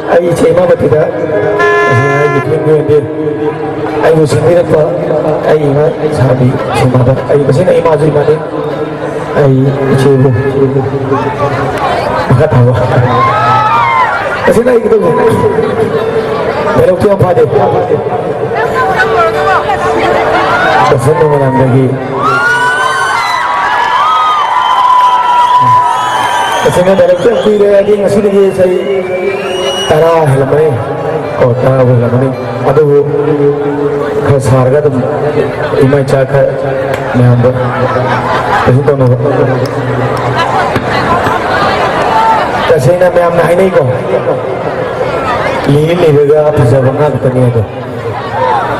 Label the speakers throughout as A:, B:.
A: ai chế mà bật đó ai dịch linh nguyên đi ai muốn xin được vợ ai mà sao đi xin mà đó ai mà xin ai mà gì mà đi ai chế vô mà thằng cái xin ai cái đâu để đâu chưa phải đi Kesan dengan lagi. Kesannya dari tu dia lagi ngasih lagi saya tara helm ni, oh tara helm ni. Aduh, khas harga tu imai cakap ni anda. Itu tu nak. Kesannya macam nak ini kau. Ini juga pasal bangat tu ni ada.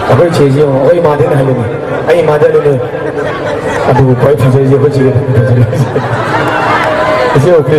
A: Aku cakap, oh ini mana ni ni. Ai mà đây này, aduh, quay phim gì có gì đấy, ok.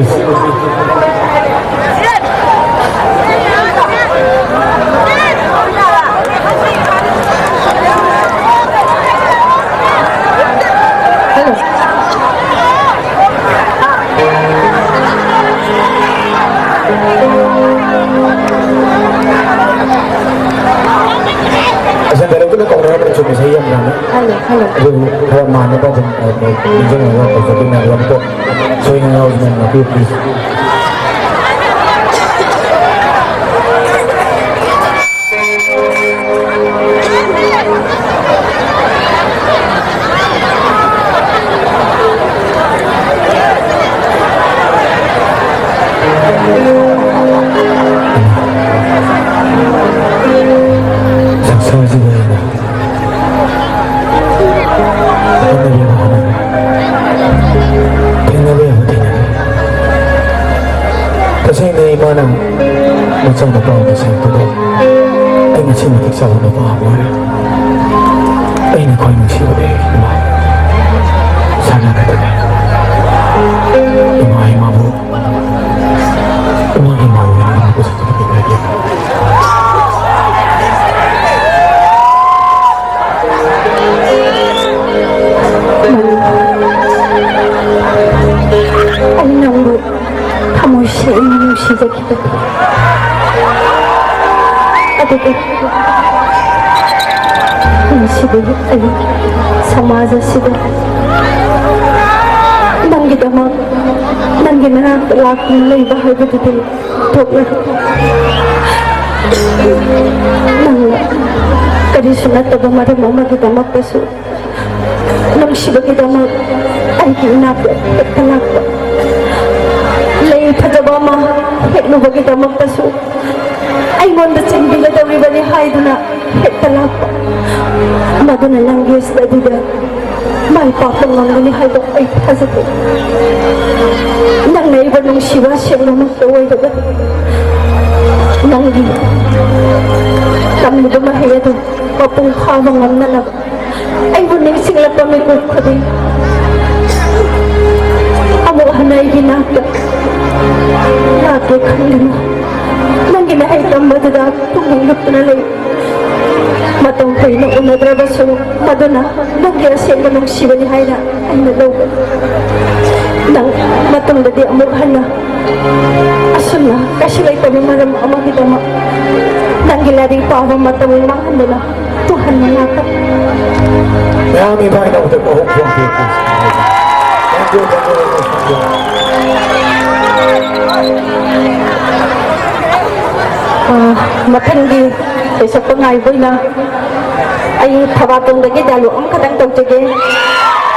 A: Cuma saya yang mana? Halo. Kalau mana pun jangan lupa untuk dengar untuk so yang harus mengerti please. Kasi may iba ng macam na bawa sa ito ko. Ay nga siya matigsawa na bawa. Ay na ko ay magsiwa eh. Sana na tayo. Imahay mabu. Imahay mabu na naman ako sa tulad lagi. Ay nabu. Kamu siapa kita? Ada masih banyak lagi sama aja sih. Dan kita mau, dan kita nak lakukan lebih bahagia betul, betul. Dan kali sunat tabah mari mama kita mau pesu. Nam siapa kita mau, ay kita nak Pajabama, hekno bagi damak tasu. Ay monda cembila dawi bani hai duna hek talak. Maduna langius dadida. Mai papang ngani hai dok ay hazate. Nang nai banung siwa siyang namak tawai daga. Nangi. Kamu duma hai ado papung khawang ngam nalag. Ay buning singla pamikot kadi. Amo hanay ginaka. Lagi kandung, nanti nak hitam batu dah tunggu lupa nalai. Matang kau nak unat rabasu, madona, nanti asyik kanong siwa ni hai na, ay nalaw. Nang matang dadi amurhan na, asun na, kasi lay pamimaram ama kita ma. Nang gilaring pawang matang mahan nila, Tuhan manatap.
B: Marami ba ina untuk buang-buang kita?
C: Matindi sa pangay boy na ay tabatong lagi dalo ang katang tawag